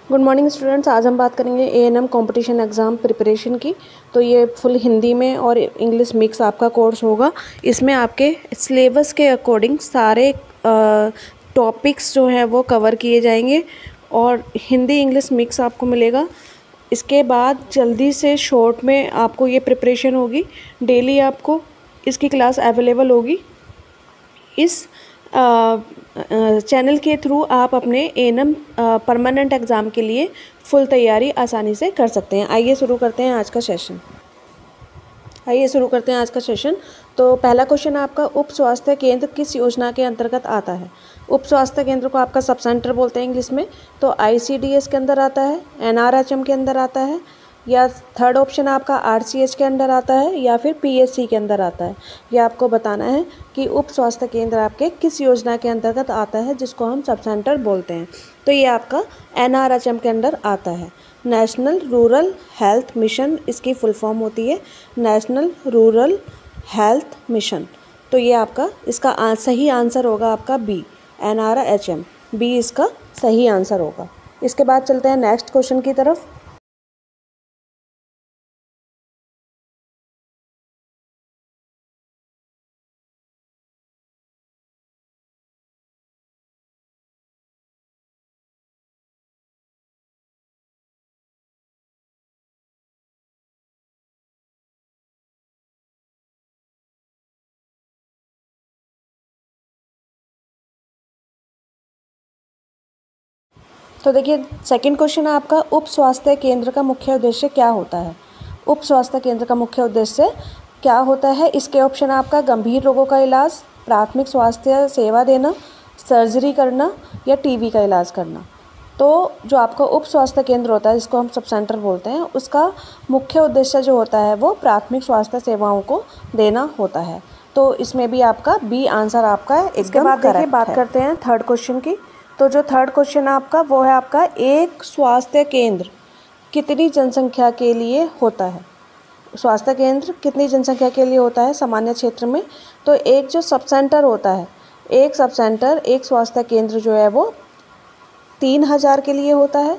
Good morning students. आज हम बात करेंगे एएनएम कंपटीशन एग्ज़ाम प्रिपरेशन की। तो ये फुल हिंदी में और इंग्लिश मिक्स आपका कोर्स होगा। इसमें आपके सिलेबस के अकॉर्डिंग सारे टॉपिक्स जो हैं वो कवर किए जाएंगे और हिंदी इंग्लिश मिक्स आपको मिलेगा। इसके बाद जल्दी से शॉर्ट में आपको ये प्रिपरेशन होगी। डेली आपको इसकी क्लास अवेलेबल होगी। इस चैनल के थ्रू आप अपने एएनएम परमानेंट एग्ज़ाम के लिए फुल तैयारी आसानी से कर सकते हैं। आइए शुरू करते हैं आज का सेशन। तो पहला क्वेश्चन आपका, उप स्वास्थ्य केंद्र किस योजना के अंतर्गत आता है? उप स्वास्थ्य केंद्र को आपका सब सेंटर बोलते हैं इंग्लिश में। तो आईसीडीएस के अंदर आता है, एनआरएचएम के अंदर आता है, या थर्ड ऑप्शन आपका आरसीएच के अंदर आता है, या फिर पीएससी के अंदर आता है। ये आपको बताना है कि उप स्वास्थ्य केंद्र आपके किस योजना के अंतर्गत आता है, जिसको हम सब सेंटर बोलते हैं। तो ये आपका एनआरएचएम के अंदर आता है, नेशनल रूरल हेल्थ मिशन इसकी फुल फॉर्म होती है, नेशनल रूरल हेल्थ मिशन। तो ये आपका इसका सही आंसर होगा आपका बी, एनआरएचएम, बी इसका सही आंसर होगा। इसके बाद चलते हैं नेक्स्ट क्वेश्चन की तरफ। तो देखिए सेकंड क्वेश्चन है आपका, उप स्वास्थ्य केंद्र का मुख्य उद्देश्य क्या होता है? उप स्वास्थ्य केंद्र का मुख्य उद्देश्य क्या होता है? इसके ऑप्शन आपका गंभीर रोगों का इलाज, प्राथमिक स्वास्थ्य सेवा देना, सर्जरी करना, या टीबी का इलाज करना। तो जो आपका उप स्वास्थ्य केंद्र होता है, जिसको हम सब सेंटर बोलते हैं, उसका मुख्य उद्देश्य जो होता है वो प्राथमिक स्वास्थ्य सेवाओं को देना होता है। तो इसमें भी आपका बी आंसर आपका है। इसके बाद देखिए बात करते हैं थर्ड क्वेश्चन की। तो जो थर्ड क्वेश्चन है आपका वो है आपका, एक स्वास्थ्य केंद्र कितनी जनसंख्या के लिए होता है? स्वास्थ्य केंद्र कितनी जनसंख्या के लिए होता है सामान्य क्षेत्र में? तो एक जो सब सेंटर होता है, एक सब सेंटर, एक स्वास्थ्य केंद्र जो है वो 3000 के लिए होता है,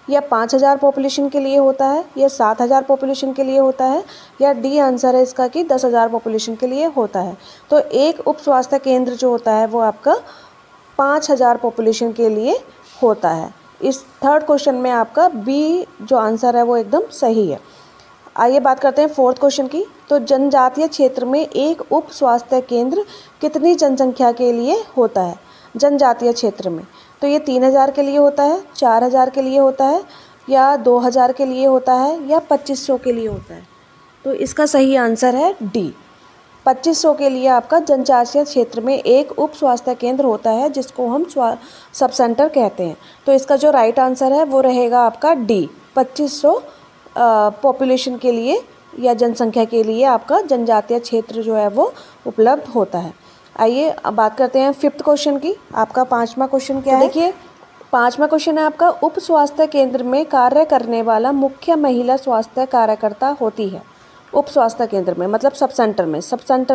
या 5000 पॉपुलेशन के लिए होता है, या 7000 पॉपुलेशन के लिए होता है, या डी आंसर है इसका कि 10,000 पॉपुलेशन के लिए होता है। तो एक उप स्वास्थ्य केंद्र जो होता है वो आपका 5000 पॉपुलेशन के लिए होता है। इस थर्ड क्वेश्चन में आपका बी जो आंसर है वो एकदम सही है। आइए बात करते हैं फोर्थ क्वेश्चन की। तो जनजातीय क्षेत्र में एक उप स्वास्थ्य केंद्र कितनी जनसंख्या के लिए होता है? जनजातीय क्षेत्र में तो ये 3000 के लिए होता है, 4000 के लिए होता है, या 2000 के लिए होता है, या 2500 के लिए होता है। तो इसका सही आंसर है डी, 2500 के लिए आपका जनजातीय क्षेत्र में एक उप स्वास्थ्य केंद्र होता है, जिसको हम सब सेंटर कहते हैं। तो इसका जो राइट आंसर है वो रहेगा आपका डी, 2500 पॉपुलेशन के लिए या जनसंख्या के लिए आपका जनजातीय क्षेत्र जो है वो उपलब्ध होता है। आइए अब बात करते हैं फिफ्थ क्वेश्चन की। आपका पाँचवा क्वेश्चन क्या है? देखिए पाँचवा क्वेश्चन है आपका, उप स्वास्थ्य केंद्र में कार्य करने वाला मुख्य महिला स्वास्थ्य कार्यकर्ता होती है। उप स्वास्थ्य केंद्र में मतलब सब सेंटर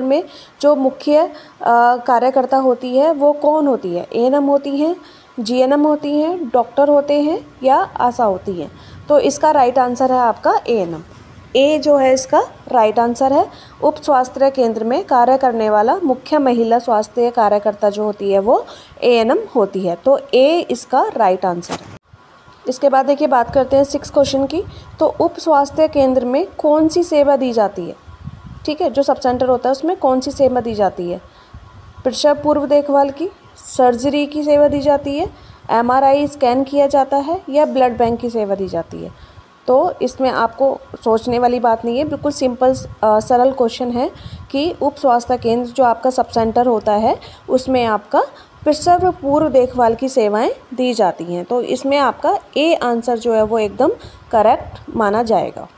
में जो मुख्य कार्यकर्ता होती है वो कौन होती है? एएनएम होती हैं, जीएनएम होती हैं, डॉक्टर होते हैं, या आशा होती हैं। तो इसका राइट आंसर है आपका एएनएम, ए जो है इसका राइट आंसर है। उप स्वास्थ्य केंद्र में कार्य करने वाला मुख्य महिला स्वास्थ्य कार्यकर्ता जो होती है वो एएनएम होती है। तो ए इसका राइट आंसर है। इसके बाद देखिए बात करते हैं सिक्स क्वेश्चन की। तो उप स्वास्थ्य केंद्र में कौन सी सेवा दी जाती है? ठीक है, जो सब सेंटर होता है उसमें कौन सी सेवा दी जाती है? प्रसव पूर्व देखभाल की, सर्जरी की सेवा दी जाती है, एमआरआई स्कैन किया जाता है, या ब्लड बैंक की सेवा दी जाती है। तो इसमें आपको सोचने वाली बात नहीं है, बिल्कुल सिंपल सरल क्वेश्चन है कि उप स्वास्थ्य केंद्र जो आपका सब सेंटर होता है उसमें आपका प्रसव पूर्व देखभाल की सेवाएं दी जाती हैं। तो इसमें आपका ए आंसर जो है वो एकदम करेक्ट माना जाएगा।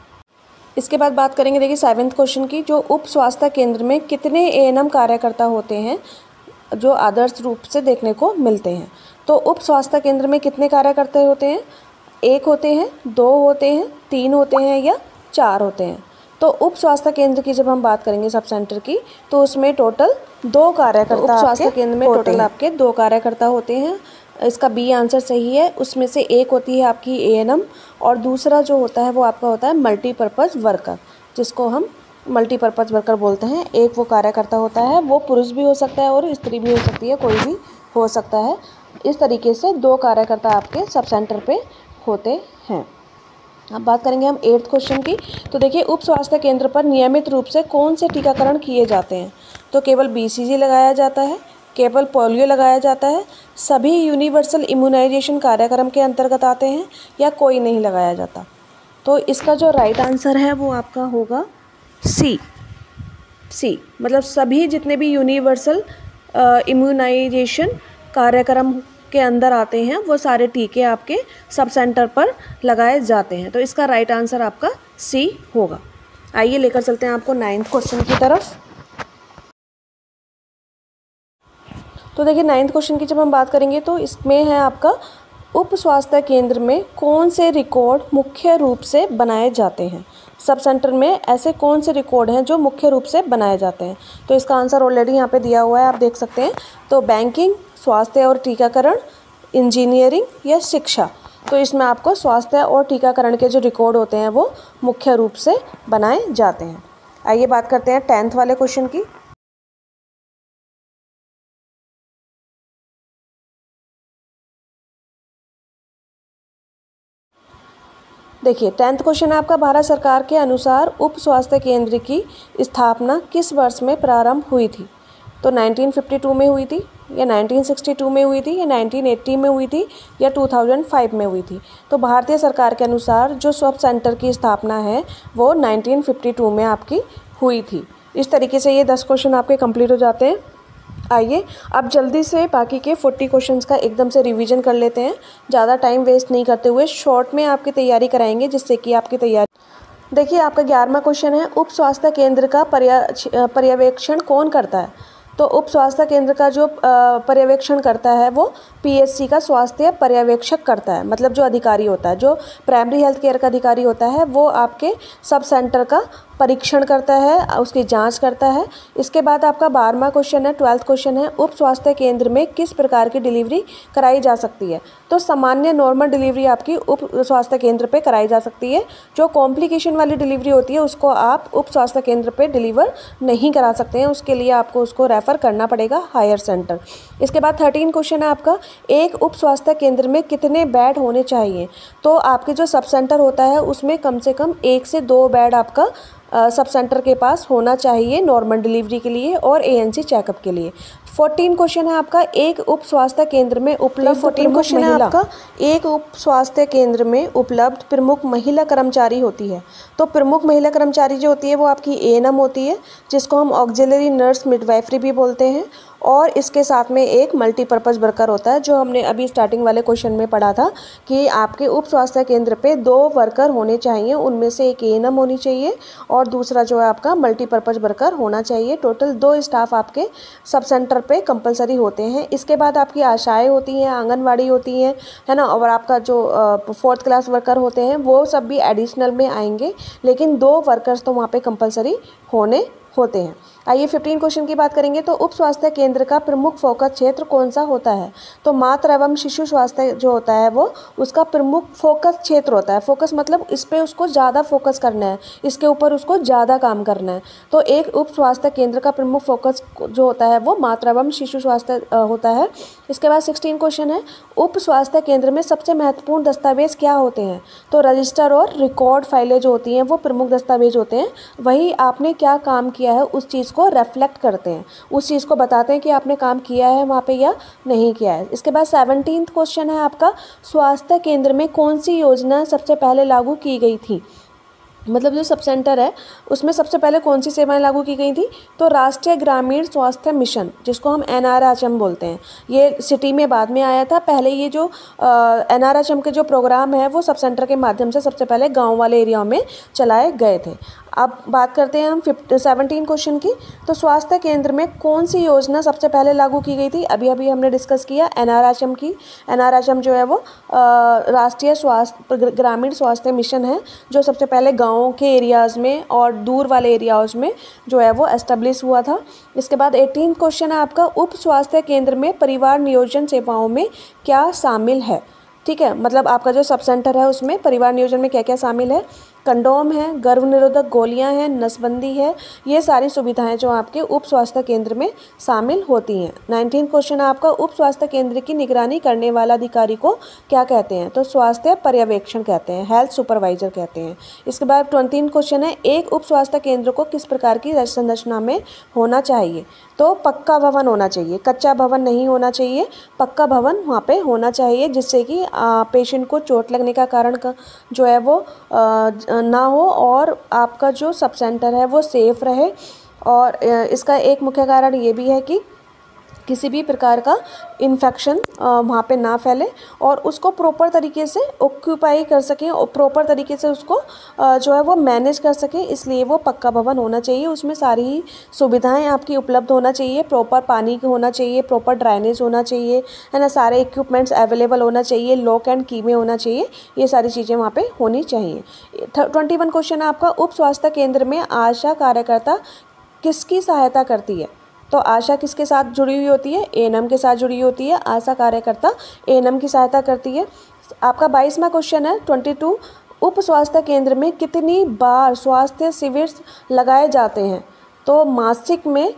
इसके बाद बात करेंगे देखिए सेवेंथ क्वेश्चन की। जो उप स्वास्थ्य केंद्र में कितने एएनएम कार्यकर्ता होते हैं जो आदर्श रूप से देखने को मिलते हैं? तो उप स्वास्थ्य केंद्र में कितने कार्यकर्ता होते हैं? एक होते हैं, दो होते हैं, तीन होते हैं, या चार होते हैं। तो उप स्वास्थ्य केंद्र की जब हम बात करेंगे सब सेंटर की, तो उसमें टोटल 2 कार्यकर्ता, उप स्वास्थ्य केंद्र में टोटल आपके 2 कार्यकर्ता होते हैं। इसका बी आंसर सही है। उसमें से एक होती है आपकी एएनएम और दूसरा जो होता है वो आपका होता है मल्टीपर्पज़ वर्कर, जिसको हम मल्टीपर्पज़ वर्कर बोलते हैं। एक वो कार्यकर्ता होता है, वो पुरुष भी हो सकता है और स्त्री भी हो सकती है, कोई भी हो सकता है। इस तरीके से 2 कार्यकर्ता आपके सब सेंटर पे होते हैं। अब बात करेंगे हम 8th क्वेश्चन की। तो देखिए, उप स्वास्थ्य केंद्र पर नियमित रूप से कौन से टीकाकरण किए जाते हैं? तो केवल BCG लगाया जाता है, केवल पोलियो लगाया जाता है, सभी यूनिवर्सल इम्यूनाइजेशन कार्यक्रम के अंतर्गत आते हैं, या कोई नहीं लगाया जाता? तो इसका जो राइट आंसर है वो आपका होगा सी, मतलब सभी जितने भी यूनिवर्सल इम्यूनाइजेशन कार्यक्रम के अंदर आते हैं वो सारे टीके आपके सब सेंटर पर लगाए जाते हैं। तो इसका राइट आंसर आपका सी होगा। आइए लेकर चलते हैं आपको 9th क्वेश्चन की तरफ। तो देखिए, 9th क्वेश्चन की जब हम बात करेंगे तो इसमें है आपका उप स्वास्थ्य केंद्र में कौन से रिकॉर्ड मुख्य रूप से बनाए जाते हैं? सब सेंटर में ऐसे कौन से रिकॉर्ड हैं जो मुख्य रूप से बनाए जाते हैं? तो इसका आंसर ऑलरेडी यहाँ पे दिया हुआ है, आप देख सकते हैं। तो बैंकिंग, स्वास्थ्य और टीकाकरण, इंजीनियरिंग या शिक्षा। तो इसमें आपको स्वास्थ्य और टीकाकरण के जो रिकॉर्ड होते हैं वो मुख्य रूप से बनाए जाते हैं। आइए बात करते हैं 10th वाले क्वेश्चन की। देखिए, 10th क्वेश्चन है आपका, भारत सरकार के अनुसार उप स्वास्थ्य केंद्र की स्थापना किस वर्ष में प्रारंभ हुई थी? तो 1952 में हुई थी, या 1962 में हुई थी, या 1980 में हुई थी, या 2005 में हुई थी? तो भारतीय सरकार के अनुसार जो सब सेंटर की स्थापना है वो 1952 में आपकी हुई थी। इस तरीके से ये 10 क्वेश्चन आपके कंप्लीट हो जाते हैं। आइए अब जल्दी से बाकी के 40 क्वेश्चंस का एकदम से रिवीजन कर लेते हैं, ज़्यादा टाइम वेस्ट नहीं करते हुए शॉर्ट में आपकी तैयारी कराएंगे, जिससे कि आपकी तैयारी। देखिए, आपका 11वां क्वेश्चन है, उप स्वास्थ्य केंद्र का पर्यवेक्षण कौन करता है? तो उप स्वास्थ्य केंद्र का जो पर्यवेक्षण करता है वो PSC का स्वास्थ्य पर्यवेक्षक करता है। मतलब जो अधिकारी होता है, जो प्राइमरी हेल्थ केयर का अधिकारी होता है, वो आपके सब सेंटर का परीक्षण करता है, उसकी जांच करता है। इसके बाद आपका 12वां क्वेश्चन है, 12th क्वेश्चन है, उप स्वास्थ्य केंद्र में किस प्रकार की डिलीवरी कराई जा सकती है? तो सामान्य नॉर्मल डिलीवरी आपकी उप स्वास्थ्य केंद्र पे कराई जा सकती है। जो कॉम्प्लिकेशन वाली डिलीवरी होती है उसको आप उप स्वास्थ्य केंद्र पे डिलीवर नहीं करा सकते हैं, उसके लिए आपको उसको रेफ़र करना पड़ेगा हायर सेंटर। इसके बाद 13 क्वेश्चन है आपका, एक उप स्वास्थ्य केंद्र में कितने बेड होने चाहिए? तो आपके जो सब सेंटर होता है उसमें कम से कम 1 से 2 बेड आपका सब सेंटर के पास होना चाहिए नॉर्मल डिलीवरी के लिए और ANC चेकअप के लिए। 14 क्वेश्चन है आपका, एक उप स्वास्थ्य केंद्र में उपलब्ध 14 क्वेश्चन है आपका, एक उप स्वास्थ्य केंद्र में उपलब्ध प्रमुख महिला कर्मचारी होती है। तो प्रमुख महिला कर्मचारी जो होती है वो आपकी ANM होती है, जिसको हम ऑक्सिलरी नर्स मिडवाइफरी भी बोलते हैं। और इसके साथ में एक मल्टीपर्पज़ वर्कर होता है, जो हमने अभी स्टार्टिंग वाले क्वेश्चन में पढ़ा था कि आपके उप स्वास्थ्य केंद्र पे 2 वर्कर होने चाहिए, उनमें से एक ANM होनी चाहिए और दूसरा जो है आपका मल्टीपर्पज़ वर्कर होना चाहिए। टोटल 2 स्टाफ आपके सब सेंटर पे कंपलसरी होते हैं। इसके बाद आपकी आशाएं होती हैं, आंगनवाड़ी होती हैं, है ना, और आपका जो 4th क्लास वर्कर होते हैं वो सब भी एडिशनल में आएंगे, लेकिन 2 वर्कर्स तो वहाँ पे कंपलसरी होने होते हैं। आइए 15 क्वेश्चन की बात करेंगे। तो उप स्वास्थ्य केंद्र का प्रमुख फोकस क्षेत्र कौन सा होता है? तो मातृ एवं शिशु स्वास्थ्य जो होता है वो उसका प्रमुख फोकस क्षेत्र होता है। फोकस मतलब इस पे उसको ज़्यादा फोकस करना है, इसके ऊपर उसको ज़्यादा काम करना है। तो एक उप स्वास्थ्य केंद्र का प्रमुख फोकस जो होता है वो मातृ एवं शिशु स्वास्थ्य होता है। इसके बाद 16 क्वेश्चन है, उप स्वास्थ्य केंद्र में सबसे महत्वपूर्ण दस्तावेज क्या होते हैं? तो रजिस्टर और रिकॉर्ड फाइलें जो होती हैं वो प्रमुख दस्तावेज होते हैं। वही आपने क्या काम किया है उस चीज़ को रिफ्लेक्ट करते हैं, उस चीज़ को बताते हैं कि आपने काम किया है वहाँ पे या नहीं किया है। इसके बाद 17th क्वेश्चन है आपका, स्वास्थ्य केंद्र में कौन सी योजना सबसे पहले लागू की गई थी? मतलब जो सब सेंटर है उसमें सबसे पहले कौन सी सेवाएं लागू की गई थी? तो राष्ट्रीय ग्रामीण स्वास्थ्य मिशन, जिसको हम NRHM बोलते हैं, ये सिटी में बाद में आया था। पहले ये जो NRHM के जो प्रोग्राम है वो सब सेंटर के माध्यम से सबसे पहले गांव वाले एरिया में चलाए गए थे। अब बात करते हैं हम 17 क्वेश्चन की। तो स्वास्थ्य केंद्र में कौन सी योजना सबसे पहले लागू की गई थी? अभी अभी हमने डिस्कस किया NRHM की। NRHM जो है वो राष्ट्रीय स्वास्थ्य ग्रामीण स्वास्थ्य मिशन है, जो सबसे पहले गाँव के एरियाज़ में और दूर वाले एरियाज़ में जो है वो एस्टेब्लिश हुआ था। इसके बाद 18 क्वेश्चन है आपका, उप स्वास्थ्य केंद्र में परिवार नियोजन सेवाओं में क्या शामिल है? ठीक है, मतलब आपका जो सब सेंटर है उसमें परिवार नियोजन में क्या क्या शामिल है? कंडोम है, गर्भ निरोधक गोलियां हैं, नसबंदी है, ये सारी सुविधाएं जो आपके उप स्वास्थ्य केंद्र में शामिल होती हैं। 19 क्वेश्चन आपका, उप स्वास्थ्य केंद्र की निगरानी करने वाला अधिकारी को क्या कहते हैं? तो स्वास्थ्य पर्यवेक्षण कहते हैं, हेल्थ सुपरवाइजर कहते हैं। इसके बाद 23 क्वेश्चन है, एक उप स्वास्थ्य केंद्र को किस प्रकार की संरचना में होना चाहिए? तो पक्का भवन होना चाहिए, कच्चा भवन नहीं होना चाहिए, पक्का भवन वहाँ पे होना चाहिए, जिससे कि पेशेंट को चोट लगने का कारण जो है वो ना हो और आपका जो सब सेंटर है वो सेफ़ रहे। और इसका एक मुख्य कारण ये भी है कि किसी भी प्रकार का इन्फेक्शन वहाँ पे ना फैले और उसको प्रॉपर तरीके से ऑक्यूपाई कर सकें और प्रॉपर तरीके से उसको जो है वो मैनेज कर सकें, इसलिए वो पक्का भवन होना चाहिए। उसमें सारी ही सुविधाएं आपकी उपलब्ध होना चाहिए, प्रॉपर पानी होना चाहिए, प्रॉपर ड्राइनेज होना चाहिए, है ना, सारे इक्विपमेंट्स अवेलेबल होना चाहिए, लॉक एंड की में होना चाहिए, ये सारी चीज़ें वहाँ पे होनी चाहिए। 21 क्वेश्चन है आपका, उप स्वास्थ्य केंद्र में आशा कार्यकर्ता किसकी सहायता करती है? तो आशा किसके साथ जुड़ी हुई होती है? ANM के साथ जुड़ी होती है। आशा कार्यकर्ता ANM की सहायता करती है। आपका 22वां क्वेश्चन है 22, उप स्वास्थ्य केंद्र में कितनी बार स्वास्थ्य शिविर लगाए जाते हैं? तो मासिक में,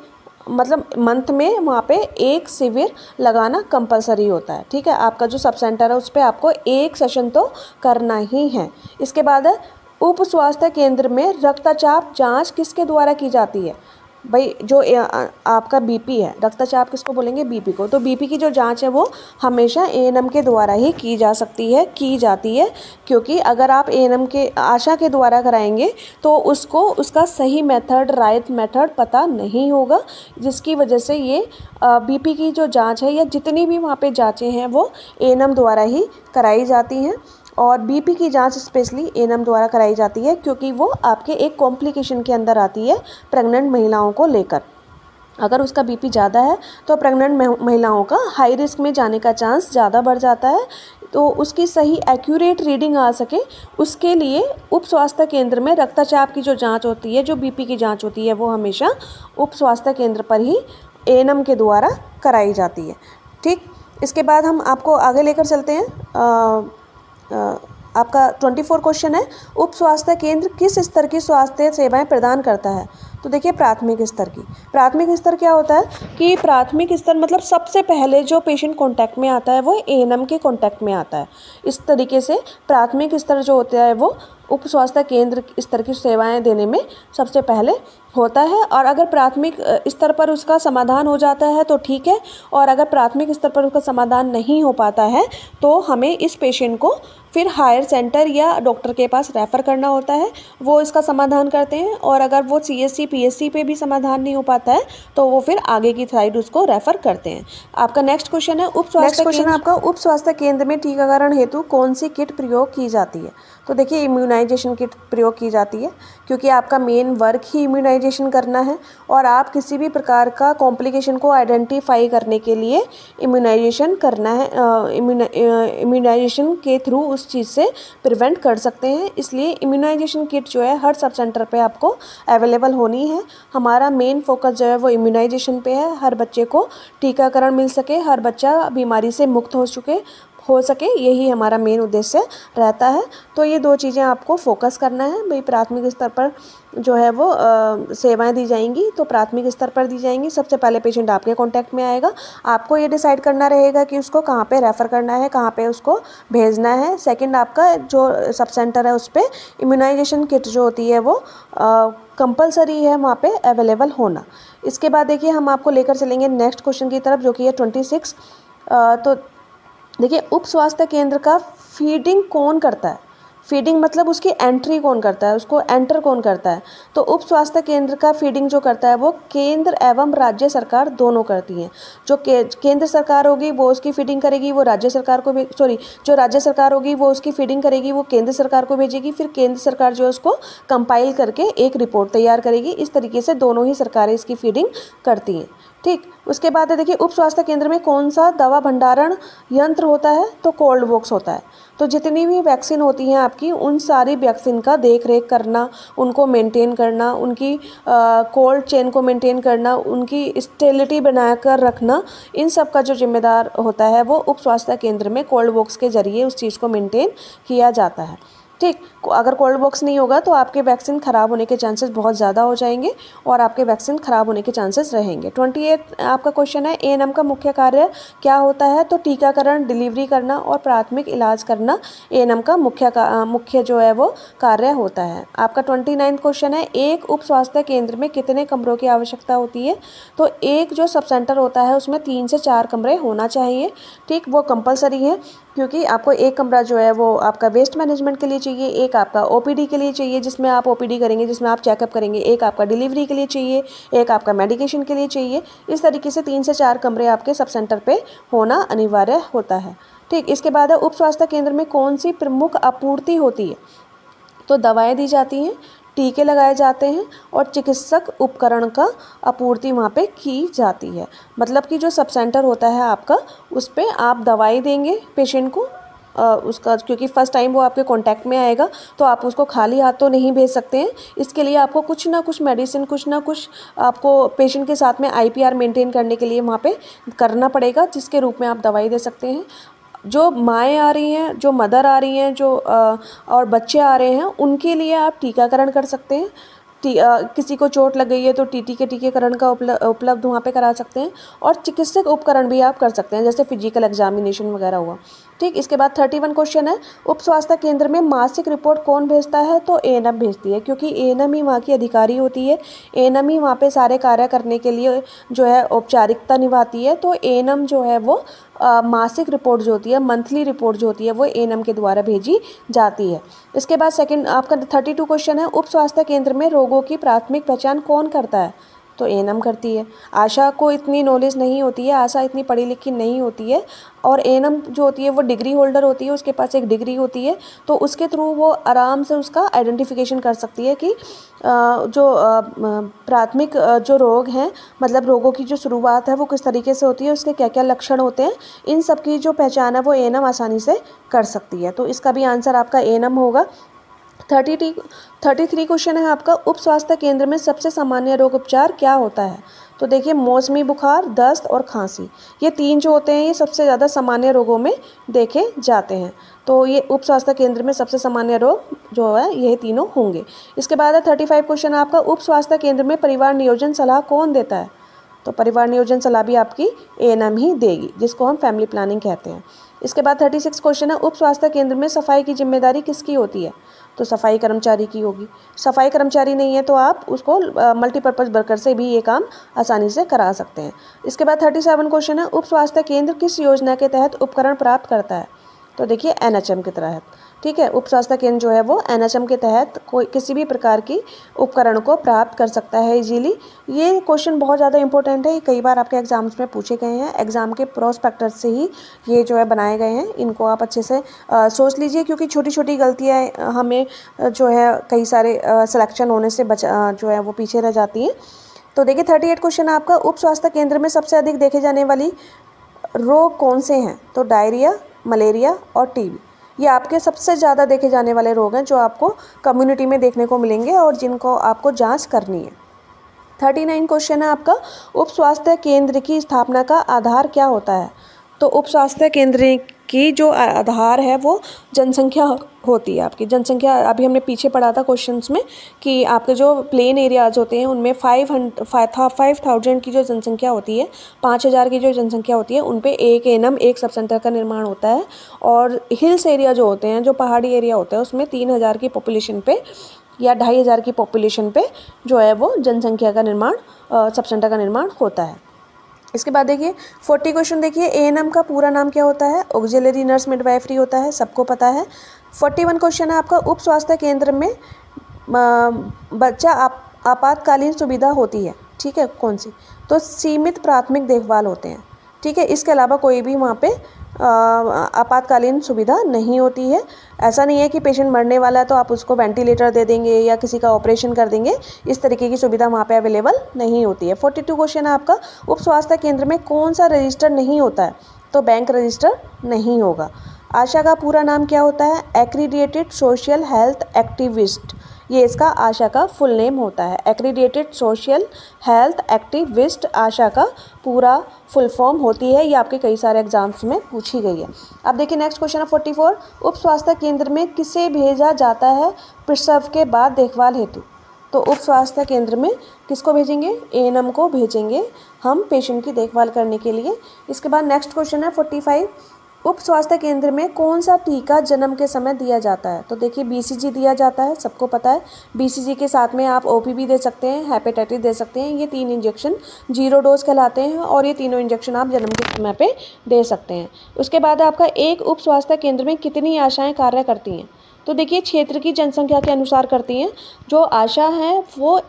मतलब मंथ में वहाँ पे एक शिविर लगाना कंपलसरी होता है। ठीक है, आपका जो सब सेंटर है उस पर आपको एक सेशन तो करना ही है। इसके बाद है, उप स्वास्थ्य केंद्र में रक्तचाप जाँच किसके द्वारा की जाती है? भाई जो आपका BP है, रक्तचाप किसको बोलेंगे? BP को। तो BP की जो जांच है वो हमेशा ANM के द्वारा ही की जा सकती है, की जाती है, क्योंकि अगर आप ANM के आशा के द्वारा कराएंगे तो उसको उसका सही मेथड, राइट मेथड पता नहीं होगा, जिसकी वजह से ये BP की जो जांच है या जितनी भी वहाँ पे जांचें हैं वो ANM द्वारा ही कराई जाती हैं। और BP की जांच स्पेशली ANM द्वारा कराई जाती है, क्योंकि वो आपके एक कॉम्प्लिकेशन के अंदर आती है प्रेग्नेंट महिलाओं को लेकर। अगर उसका BP ज़्यादा है तो प्रेग्नेंट महिलाओं का हाई रिस्क में जाने का चांस ज़्यादा बढ़ जाता है। तो उसकी सही एक्यूरेट रीडिंग आ सके उसके लिए उप स्वास्थ्य केंद्र में रक्तचाप की जो जाँच होती है, जो BP की जाँच होती है, वो हमेशा उप स्वास्थ्य केंद्र पर ही ANM के द्वारा कराई जाती है। ठीक, इसके बाद हम आपको आगे लेकर चलते हैं। आपका 24 क्वेश्चन है, उप स्वास्थ्य केंद्र किस स्तर की स्वास्थ्य सेवाएं प्रदान करता है? तो देखिए, प्राथमिक स्तर की। प्राथमिक स्तर क्या होता है कि प्राथमिक स्तर मतलब सबसे पहले जो पेशेंट कांटेक्ट में आता है वो ANM के कांटेक्ट में आता है। इस तरीके से प्राथमिक स्तर जो होता है वो उप स्वास्थ्य केंद्र स्तर की सेवाएं देने में सबसे पहले होता है। और अगर प्राथमिक स्तर पर उसका समाधान हो जाता है तो ठीक है, और अगर प्राथमिक स्तर पर उसका समाधान नहीं हो पाता है तो हमें इस पेशेंट को फिर हायर सेंटर या डॉक्टर के पास रेफ़र करना होता है, वो इसका समाधान करते हैं। और अगर वो CSC PSC पे भी समाधान नहीं हो पाता है तो वो फिर आगे की साइड उसको रेफ़र करते हैं। आपका नेक्स्ट क्वेश्चन है, उप स्वास्थ्य केंद्र आपका उप स्वास्थ्य केंद्र में टीकाकरण हेतु कौन सी किट प्रयोग की जाती है? तो देखिए, इम्यूनाइजेशन किट प्रयोग की जाती है, क्योंकि आपका मेन वर्क ही इम्यूनाइजेशन करना है और आप किसी भी प्रकार का कॉम्प्लिकेशन को आइडेंटिफाई करने के लिए इम्यूनाइजेशन करना है। इम्यूनाइजेशन के थ्रू उस चीज़ से प्रिवेंट कर सकते हैं, इसलिए इम्यूनाइजेशन किट जो है हर सब सेंटर पे आपको अवेलेबल होनी है। हमारा मेन फोकस जो है वो इम्यूनाइजेशन पे है, हर बच्चे को टीकाकरण मिल सके, हर बच्चा बीमारी से मुक्त हो सके, यही हमारा मेन उद्देश्य रहता है। तो ये दो चीज़ें आपको फोकस करना है। भाई प्राथमिक स्तर पर जो है वो सेवाएं दी जाएंगी, तो प्राथमिक स्तर पर दी जाएंगी। सबसे पहले पेशेंट आपके कांटेक्ट में आएगा, आपको ये डिसाइड करना रहेगा कि उसको कहाँ पे रेफ़र करना है, कहाँ पे उसको भेजना है। सेकंड, आपका जो सब सेंटर है उस पर इम्यूनाइजेशन किट जो होती है वो कंपलसरी है वहाँ पे अवेलेबल होना। इसके बाद देखिए, हम आपको लेकर चलेंगे नेक्स्ट क्वेश्चन की तरफ, जो कि है 26। तो देखिए, उप स्वास्थ्य केंद्र का फीडिंग कौन करता है? फीडिंग मतलब उसकी एंट्री कौन करता है, उसको एंटर कौन करता है। तो उप स्वास्थ्य केंद्र का फीडिंग जो करता है वो केंद्र एवं राज्य सरकार दोनों करती हैं। जो केंद्र सरकार होगी वो उसकी फीडिंग करेगी, वो राज्य सरकार को जो राज्य सरकार होगी वो उसकी फीडिंग करेगी, वो केंद्र सरकार को भेजेगी, फिर केंद्र सरकार जो है उसको कंपाइल करके एक रिपोर्ट तैयार करेगी। इस तरीके से दोनों ही सरकारें इसकी फीडिंग करती हैं। ठीक, उसके बाद है देखिए उप स्वास्थ्य केंद्र में कौन सा दवा भंडारण यंत्र होता है, तो कोल्ड बॉक्स होता है। तो जितनी भी वैक्सीन होती हैं आपकी, उन सारी वैक्सीन का देख रेख करना, उनको मेंटेन करना, उनकी कोल्ड चेन को मेंटेन करना, उनकी स्टेबिलिटी बनाकर रखना, इन सब का जो जिम्मेदार होता है वो उप स्वास्थ्य केंद्र में कोल्ड बॉक्स के जरिए उस चीज़ को मेंटेन किया जाता है। ठीक, अगर कोल्ड बॉक्स नहीं होगा तो आपके वैक्सीन ख़राब होने के चांसेस बहुत ज़्यादा हो जाएंगे और आपके वैक्सीन ख़राब होने के चांसेस रहेंगे। 28 आपका क्वेश्चन है, एएनएम का मुख्य कार्य क्या होता है, तो टीकाकरण, डिलीवरी करना और प्राथमिक इलाज करना एएनएम का मुख्य जो है वो कार्य होता है। आपका 29 क्वेश्चन है, एक उप स्वास्थ्य केंद्र में कितने कमरों की आवश्यकता होती है, तो एक जो सब सेंटर होता है उसमें 3 से 4 कमरे होना चाहिए। ठीक, वो कंपलसरी है, क्योंकि आपको एक कमरा जो है वो आपका वेस्ट मैनेजमेंट के लिए चाहिए, एक आपका ओपीडी के लिए चाहिए जिसमें आप ओपीडी करेंगे, जिसमें आप चेकअप करेंगे, एक आपका डिलीवरी के लिए चाहिए, एक आपका मेडिकेशन के लिए चाहिए। इस तरीके से 3 से 4 कमरे आपके सब सेंटर पे होना अनिवार्य होता है। ठीक, इसके बाद है उप स्वास्थ्य केंद्र में कौन सी प्रमुख आपूर्ति होती है, तो दवाएँ दी जाती हैं, टीके लगाए जाते हैं और चिकित्सक उपकरण का आपूर्ति वहाँ पे की जाती है। मतलब कि जो सब सेंटर होता है आपका, उस पे आप दवाई देंगे पेशेंट को, उसका क्योंकि फ़र्स्ट टाइम वो आपके कांटेक्ट में आएगा तो आप उसको खाली हाथ तो नहीं भेज सकते हैं। इसके लिए आपको कुछ ना कुछ मेडिसिन, कुछ ना कुछ आपको पेशेंट के साथ में आईपीआर मेंटेन करने के लिए वहाँ पे करना पड़ेगा, जिसके रूप में आप दवाई दे सकते हैं। जो माएँ आ रही हैं, जो मदर आ रही हैं, जो और बच्चे आ रहे हैं, उनके लिए आप टीकाकरण कर सकते हैं। किसी को चोट लग गई है तो टीटी के टीकाकरण का उपलब्ध वहाँ पे करा सकते हैं और चिकित्सक उपकरण भी आप कर सकते हैं, जैसे फिजिकल एग्जामिनेशन वगैरह हुआ। ठीक, इसके बाद 31 क्वेश्चन है, उप स्वास्थ्य केंद्र में मासिक रिपोर्ट कौन भेजता है, तो एएनएम भेजती है, क्योंकि एएनएम ही वहाँ की अधिकारी होती है। एएनएम ही वहाँ पे सारे कार्य करने के लिए जो है औपचारिकता निभाती है। तो एएनएम जो है वो मासिक रिपोर्ट जो होती है, मंथली रिपोर्ट जो होती है, वो एएनएम के द्वारा भेजी जाती है। इसके बाद सेकंड आपका 32 क्वेश्चन है, उप स्वास्थ्य केंद्र में रोगों की प्राथमिक पहचान कौन करता है, तो एएनएम करती है। आशा को इतनी नॉलेज नहीं होती है, आशा इतनी पढ़ी लिखी नहीं होती है, और एएनएम जो होती है वो डिग्री होल्डर होती है, उसके पास एक डिग्री होती है, तो उसके थ्रू वो आराम से उसका आइडेंटिफिकेशन कर सकती है कि जो प्राथमिक जो रोग हैं, मतलब रोगों की जो शुरुआत है वो किस तरीके से होती है, उसके क्या क्या लक्षण होते हैं, इन सब की जो पहचान है वो एएनएम आसानी से कर सकती है। तो इसका भी आंसर आपका एएनएम होगा। 33 क्वेश्चन है आपका, उप स्वास्थ्य केंद्र में सबसे सामान्य रोग उपचार क्या होता है, तो देखिए मौसमी बुखार, दस्त और खांसी, ये 3 जो होते हैं ये सबसे ज़्यादा सामान्य रोगों में देखे जाते हैं। तो ये उप स्वास्थ्य केंद्र में सबसे सामान्य रोग जो है यही तीनों होंगे। इसके बाद है 35 क्वेश्चन आपका, उप स्वास्थ्य केंद्र में परिवार नियोजन सलाह कौन देता है, तो परिवार नियोजन सलाह भी आपकी एएनएम ही देगी, जिसको हम फैमिली प्लानिंग कहते हैं। इसके बाद 36 क्वेश्चन है, उप स्वास्थ्य केंद्र में सफाई की जिम्मेदारी किसकी होती है, तो सफाई कर्मचारी की होगी। सफाई कर्मचारी नहीं है तो आप उसको मल्टीपर्पज़ वर्कर से भी ये काम आसानी से करा सकते हैं। इसके बाद 37 क्वेश्चन है, उप स्वास्थ्य केंद्र किस योजना के तहत उपकरण प्राप्त करता है, तो देखिए एनएचएम के तहत। ठीक है, उप स्वास्थ्य केंद्र जो है वो एनएचएम के तहत कोई किसी भी प्रकार की उपकरण को प्राप्त कर सकता है इजीली। ये क्वेश्चन बहुत ज़्यादा इंपॉर्टेंट है, ये कई बार आपके एग्जाम्स में पूछे गए हैं, एग्जाम के प्रोस्पेक्टस से ही ये जो है बनाए गए हैं। इनको आप अच्छे से सोच लीजिए, क्योंकि छोटी छोटी गलतियाँ हमें जो है कई सारे सिलेक्शन होने से जो है वो पीछे रह जाती हैं। तो देखिए 38 क्वेश्चन आपका, उप स्वास्थ्य केंद्र में सबसे अधिक देखे जाने वाली रोग कौन से हैं, तो डायरिया, मलेरिया और टीबी, ये आपके सबसे ज़्यादा देखे जाने वाले रोग हैं जो आपको कम्युनिटी में देखने को मिलेंगे और जिनको आपको जांच करनी है। 39 क्वेश्चन है आपका, उप स्वास्थ्य केंद्र की स्थापना का आधार क्या होता है, तो उप स्वास्थ्य केंद्र की जो आधार है वो जनसंख्या होती है आपकी। जनसंख्या अभी हमने पीछे पढ़ा था क्वेश्चंस में कि आपके जो प्लेन एरियाज़ होते हैं उनमें 5000 की जो जनसंख्या होती है, 5000 की जो जनसंख्या होती है, उन पे एक एएनएम, एक सब सेंटर का निर्माण होता है। और हिल्स एरिया जो होते हैं, जो पहाड़ी एरिया होता है, उसमें 3000 की पॉपुलेशन पे या 2500 की पॉपुलेशन पे जो है वो जनसंख्या का निर्माण, सब सेंटर का निर्माण होता है। इसके बाद देखिए 40 क्वेश्चन देखिए, एएनएम का पूरा नाम क्या होता है, ऑक्सिलरी नर्स मिडवाइफरी होता है, सबको पता है। 41 क्वेश्चन है आपका, उप स्वास्थ्य केंद्र में बच्चा आपातकालीन सुविधा होती है, ठीक है, कौन सी? तो सीमित प्राथमिक देखभाल होते हैं, ठीक है। इसके अलावा कोई भी वहाँ पे आपातकालीन सुविधा नहीं होती है। ऐसा नहीं है कि पेशेंट मरने वाला है तो आप उसको वेंटिलेटर दे देंगे या किसी का ऑपरेशन कर देंगे, इस तरीके की सुविधा वहाँ पे अवेलेबल नहीं होती है। 42 क्वेश्चन है आपका, उप स्वास्थ्य केंद्र में कौन सा रजिस्टर नहीं होता है? तो बैंक रजिस्टर नहीं होगा। आशा का पूरा नाम क्या होता है? एक्रीडिएटेड सोशल हेल्थ एक्टिविस्ट, ये इसका आशा का फुल नेम होता है। एक्रीडिएटेड सोशल हेल्थ एक्टिविस्ट आशा का पूरा फुल फॉर्म होती है। ये आपके कई सारे एग्जाम्स में पूछी गई है। अब देखिए नेक्स्ट क्वेश्चन है 44, उप स्वास्थ्य केंद्र में किसे भेजा जाता है प्रसव के बाद देखभाल हेतु? तो उप स्वास्थ्य केंद्र में किसको भेजेंगे? एएनएम को भेजेंगे हम पेशेंट की देखभाल करने के लिए। इसके बाद नेक्स्ट क्वेश्चन है 45, उप स्वास्थ्य केंद्र में कौन सा टीका जन्म के समय दिया जाता है? तो देखिए बीसीजी दिया जाता है, सबको पता है। बीसीजी के साथ में आप ओपीवी दे सकते हैं, हेपेटाइटिस दे सकते हैं। ये 3 इंजेक्शन 0 डोज कहलाते हैं और ये तीनों इंजेक्शन आप जन्म के समय पे दे सकते हैं। उसके बाद आपका एक उप स्वास्थ्य केंद्र में कितनी आशाएँ कार्य करती हैं? तो देखिए क्षेत्र की जनसंख्या के अनुसार करती हैं। जो आशा हैं वो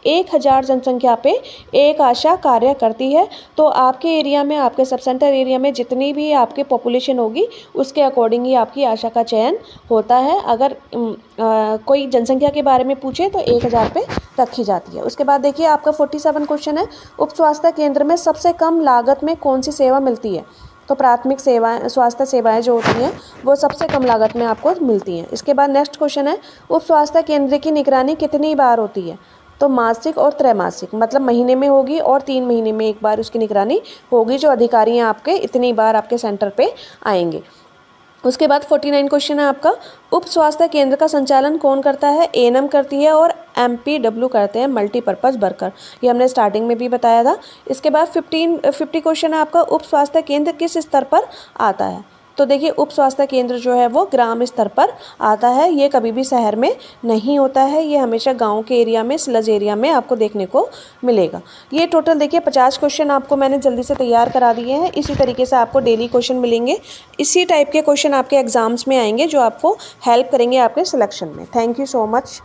1000 जनसंख्या पे एक आशा कार्य करती है। तो आपके एरिया में, आपके सब सेंटर एरिया में जितनी भी आपके पॉपुलेशन होगी उसके अकॉर्डिंग ही आपकी आशा का चयन होता है। अगर कोई जनसंख्या के बारे में पूछे तो 1000 पे रखी जाती है। उसके बाद देखिए आपका 47 क्वेश्चन है, उप स्वास्थ्य केंद्र में सबसे कम लागत में कौन सी सेवा मिलती है? तो प्राथमिक सेवाएं, स्वास्थ्य सेवाएं जो होती हैं वो सबसे कम लागत में आपको मिलती हैं। इसके बाद नेक्स्ट क्वेश्चन है, उप स्वास्थ्य केंद्र की निगरानी कितनी बार होती है? तो मासिक और त्रैमासिक, मतलब महीने में होगी और 3 महीने में एक बार उसकी निगरानी होगी। जो अधिकारी हैं आपके इतनी बार आपके सेंटर पे आएंगे। उसके बाद 49 क्वेश्चन है आपका, उप स्वास्थ्य केंद्र का संचालन कौन करता है? एएनएम करती है और एमपीडब्ल्यू करते हैं, मल्टीपर्पज़ वर्कर। ये हमने स्टार्टिंग में भी बताया था। इसके बाद 50 क्वेश्चन है आपका, उप स्वास्थ्य केंद्र किस स्तर पर आता है? तो देखिए उप स्वास्थ्य केंद्र जो है वो ग्राम स्तर पर आता है। ये कभी भी शहर में नहीं होता है, ये हमेशा गांव के एरिया में, स्लज एरिया में आपको देखने को मिलेगा। ये टोटल देखिए 50 क्वेश्चन आपको मैंने जल्दी से तैयार करा दिए हैं। इसी तरीके से आपको डेली क्वेश्चन मिलेंगे, इसी टाइप के क्वेश्चन आपके एग्जाम्स में आएंगे जो आपको हेल्प करेंगे आपके सिलेक्शन में। Thank you so much.